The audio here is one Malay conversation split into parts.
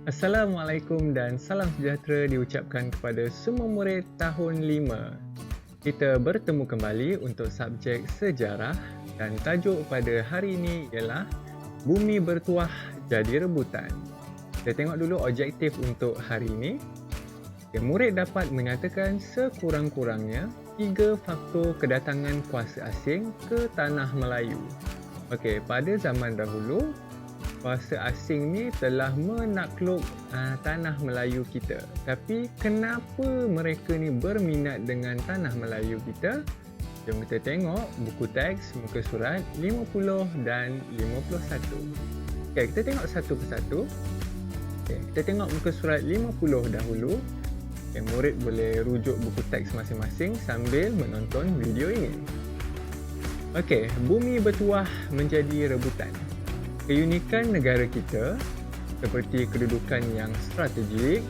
Assalamualaikum dan salam sejahtera diucapkan kepada semua murid tahun 5. Kita bertemu kembali untuk subjek sejarah dan tajuk pada hari ini ialah Bumi bertuah jadi rebutan. Kita tengok dulu objektif untuk hari ini. Murid dapat menyatakan sekurang-kurangnya 3 faktor kedatangan kuasa asing ke Tanah Melayu. Pada zaman dahulu, kuasa asing ni telah menakluk tanah Melayu kita. Tapi kenapa mereka ni berminat dengan tanah Melayu kita? Jom kita tengok buku teks muka surat 50 dan 51. Kita tengok satu persatu. Kita tengok muka surat 50 dahulu. Murid boleh rujuk buku teks masing-masing sambil menonton video ini. Bumi bertuah menjadi rebutan. Keunikan negara kita seperti kedudukan yang strategik.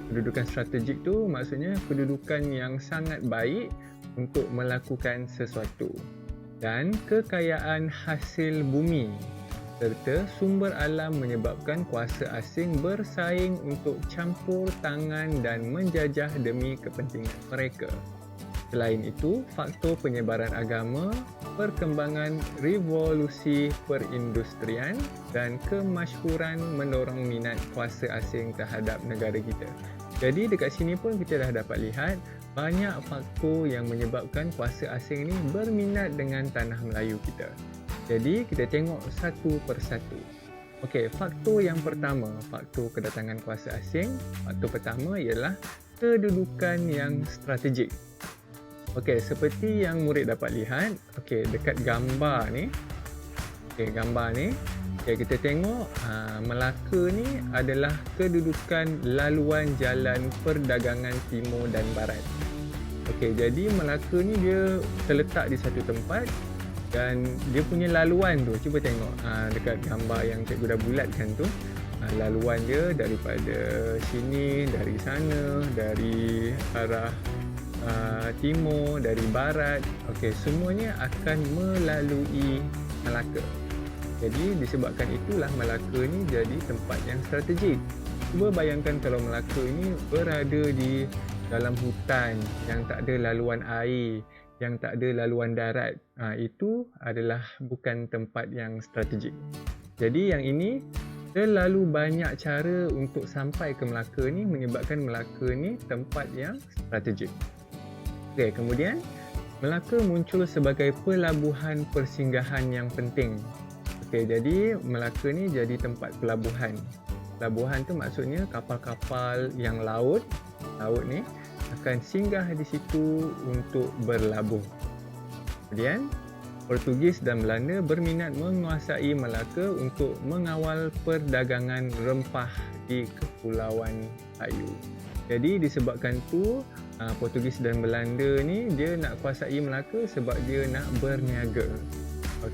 Kedudukan strategik tu maksudnya kedudukan yang sangat baik untuk melakukan sesuatu. Dan kekayaan hasil bumi serta sumber alam menyebabkan kuasa asing bersaing untuk campur tangan dan menjajah demi kepentingan mereka. Selain itu, faktor penyebaran agama, perkembangan revolusi perindustrian dan kemasyhuran mendorong minat kuasa asing terhadap negara kita. Jadi dekat sini pun kita dah dapat lihat banyak faktor yang menyebabkan kuasa asing ni berminat dengan tanah Melayu kita. Jadi kita tengok satu persatu. Faktor yang pertama, faktor kedatangan kuasa asing. Faktor pertama ialah kedudukan yang strategik. Seperti yang murid dapat lihat, dekat gambar ni. Kita tengok Melaka ni adalah kedudukan laluan jalan perdagangan timur dan barat. Jadi Melaka ni dia terletak di satu tempat dan dia punya laluan tu, cuba tengok dekat gambar yang cikgu dah bulatkan tu. Laluan dia daripada sini, dari sana, dari arah timur, dari barat, semuanya akan melalui Melaka. Jadi disebabkan itulah Melaka ni jadi tempat yang strategik. Cuba bayangkan kalau Melaka ini berada di dalam hutan yang tak ada laluan air, yang tak ada laluan darat, itu adalah bukan tempat yang strategik. Jadi yang ini terlalu banyak cara untuk sampai ke Melaka ni menyebabkan Melaka ni tempat yang strategik. Kemudian Melaka muncul sebagai pelabuhan persinggahan yang penting. Jadi Melaka ni jadi tempat pelabuhan. Pelabuhan tu maksudnya kapal-kapal yang laut ni akan singgah di situ untuk berlabuh. Kemudian Portugis dan Belanda berminat menguasai Melaka untuk mengawal perdagangan rempah di Kepulauan Melayu. Jadi disebabkan tu Portugis dan Belanda ni dia nak kuasai Melaka sebab dia nak berniaga.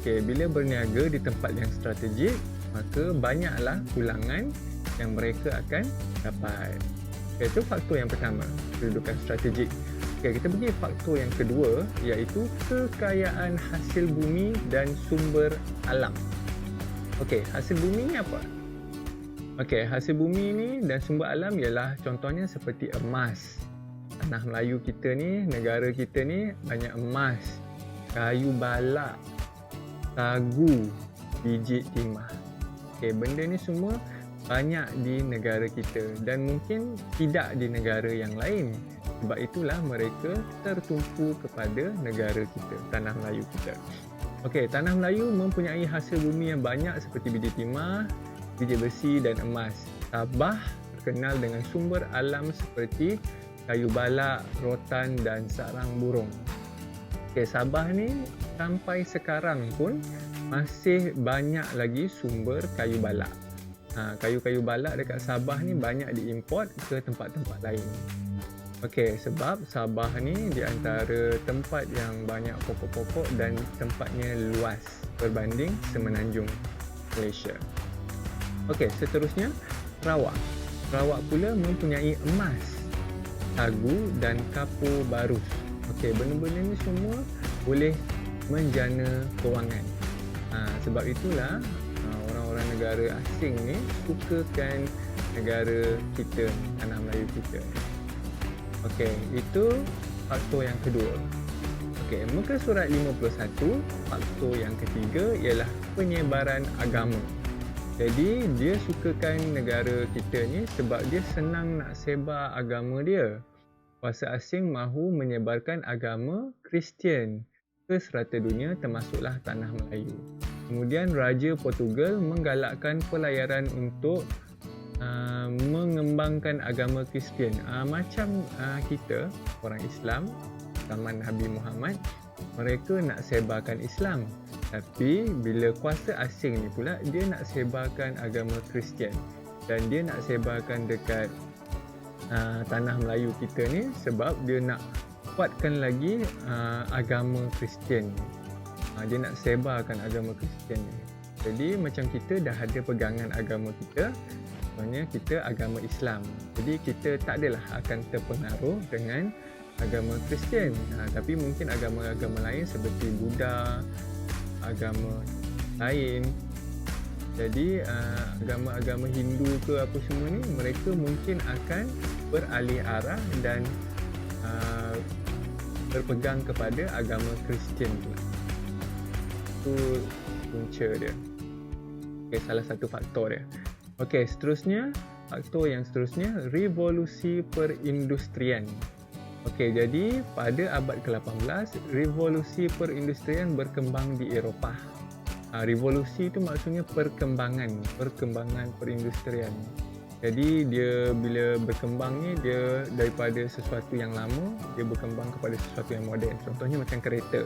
Bila berniaga di tempat yang strategik, maka banyaklah pulangan yang mereka akan dapat. Itu faktor yang pertama, kedudukan strategik. Kita pergi faktor yang kedua, iaitu kekayaan hasil bumi dan sumber alam. Hasil bumi ni apa? Hasil bumi ni dan sumber alam ialah contohnya seperti emas. Tanah Melayu kita ni, negara kita ni banyak emas, kayu balak, sagu, biji timah. Benda ni semua banyak di negara kita dan mungkin tidak di negara yang lain. Sebab itulah mereka tertumpu kepada negara kita, tanah Melayu kita. Tanah Melayu mempunyai hasil bumi yang banyak seperti biji timah, biji besi dan emas. Sabah terkenal dengan sumber alam seperti kayu balak, rotan dan sarang burung. Sabah ni sampai sekarang pun masih banyak lagi sumber kayu balak. Kayu-kayu balak dekat Sabah ni banyak diimport ke tempat-tempat lain. Sebab Sabah ni di antara tempat yang banyak pokok-pokok dan tempatnya luas berbanding semenanjung Malaysia. Seterusnya Sarawak. Sarawak pula mempunyai emas, sagu dan kapur barus. Benda-benda ni semua boleh menjana kewangan. Sebab itulah orang-orang negara asing ni sukakan negara kita, tanah Melayu kita. Okey, itu faktor yang kedua. Okey, muka surat 51, faktor yang ketiga ialah penyebaran agama. Jadi dia sukakan negara kita ni sebab dia senang nak sebar agama dia. Kuasa asing mahu menyebarkan agama Kristian ke serata dunia termasuklah tanah Melayu. Kemudian Raja Portugal menggalakkan pelayaran untuk mengembangkan agama Kristian. Macam kita orang Islam zaman Nabi Muhammad, mereka nak sebarkan Islam. Tapi bila kuasa asing ni pula dia nak sebarkan agama Kristian dan dia nak sebarkan dekat tanah Melayu kita ni sebab dia nak kuatkan lagi agama Kristian ni. Dia nak sebarkan agama Kristian ni. Jadi macam kita dah ada pegangan agama kita, maksudnya kita agama Islam. Jadi kita tak adalah akan terpengaruh dengan agama Kristian. Tapi mungkin agama-agama lain seperti Buddha, agama lain. Jadi agama-agama Hindu ke apa semua ni, mereka mungkin akan beralih arah dan berpegang kepada agama Kristian pula. Itu punca dia. Okay, salah satu faktor dia. Okey, seterusnya, faktor yang seterusnya, revolusi perindustrian. Okey, jadi pada abad ke-18, revolusi perindustrian berkembang di Eropah. Revolusi itu maksudnya perkembangan perindustrian. Jadi dia bila berkembang ni, dia daripada sesuatu yang lama, dia berkembang kepada sesuatu yang moden. Contohnya macam kereta.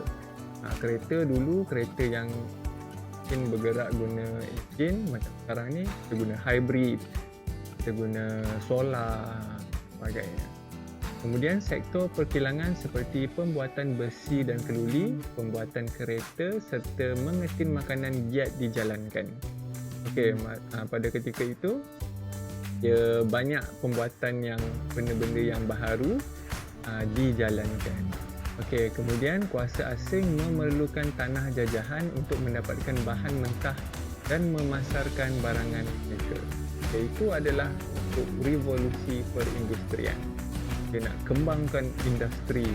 Kereta dulu, kereta yang mungkin bergerak guna enjin, macam sekarang ni kita guna hybrid, kita guna solar, sebagainya. Kemudian sektor perkilangan seperti pembuatan besi dan keluli, pembuatan kereta serta mengetin makanan giat dijalankan. Okey, pada ketika itu dia banyak pembuatan yang benda-benda yang baharu dijalankan. Okey, kemudian kuasa asing memerlukan tanah jajahan untuk mendapatkan bahan mentah dan memasarkan barangan mereka. Okay, itu adalah untuk revolusi perindustrian. Dia nak kembangkan industri.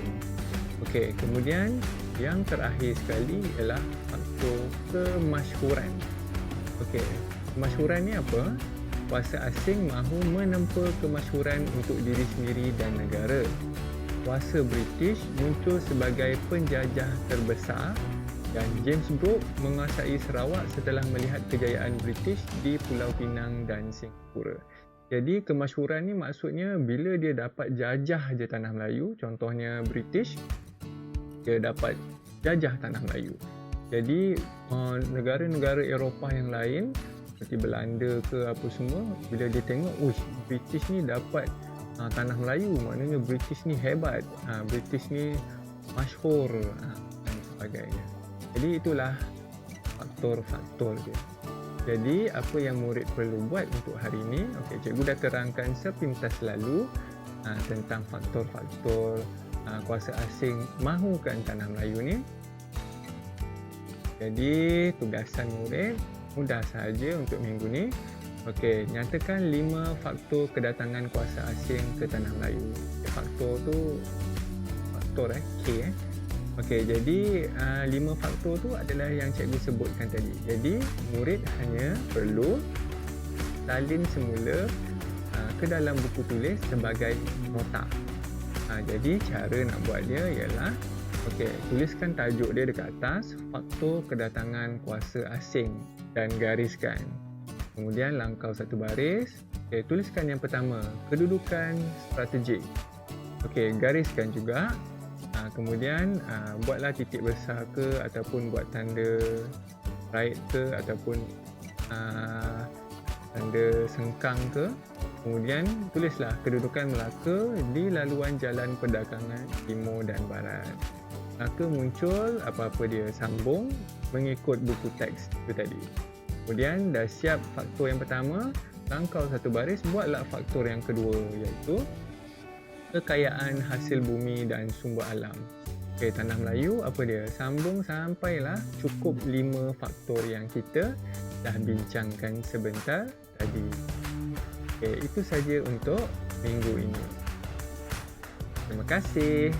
Okey, kemudian yang terakhir sekali ialah faktor kemasyhuran. Okey, kemasyhuran ni apa? Kuasa asing mahu menempa kemasyhuran untuk diri sendiri dan negara. Kuasa British muncul sebagai penjajah terbesar dan James Brooke menguasai Sarawak setelah melihat kejayaan British di Pulau Pinang dan Singapura. Jadi kemasyhuran ni maksudnya bila dia dapat jajah je tanah Melayu, contohnya British, dia dapat jajah tanah Melayu. Jadi negara-negara Eropah yang lain seperti Belanda ke apa semua, bila dia tengok, British ni dapat tanah Melayu, maknanya British ni hebat, British ni masyhur dan sebagainya. Jadi itulah faktor-faktor dia. Jadi apa yang murid perlu buat untuk hari ini? Okey, cikgu dah terangkan sepintas lalu tentang faktor-faktor kuasa asing mahukan tanah Melayu ni. Jadi tugasan murid mudah sahaja untuk minggu ni. Okey, nyatakan 5 faktor kedatangan kuasa asing ke tanah Melayu. Faktor tu K. Okey, jadi 5 faktor tu adalah yang cikgu sebutkan tadi. Jadi murid hanya perlu salin semula ke dalam buku tulis sebagai nota. Jadi cara nak buat dia ialah, okey, tuliskan tajuk dia dekat atas, faktor kedatangan kuasa asing, dan gariskan. Kemudian langkau satu baris. Okay, tuliskan yang pertama, kedudukan strategik. Okey, gariskan juga. Kemudian buatlah titik besar ke ataupun buat tanda right ke ataupun tanda sengkang ke. Kemudian tulislah kedudukan Melaka di laluan jalan perdagangan timur dan barat. Melaka muncul, apa-apa dia sambung mengikut buku teks itu tadi. Kemudian dah siap faktor yang pertama, langkau satu baris, buatlah faktor yang kedua, iaitu kekayaan hasil bumi dan sumber alam. Okey, tanah Melayu apa dia? Sambung sampailah cukup 5 faktor yang kita dah bincangkan sebentar tadi. Okey, itu saja untuk minggu ini. Terima kasih.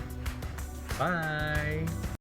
Bye.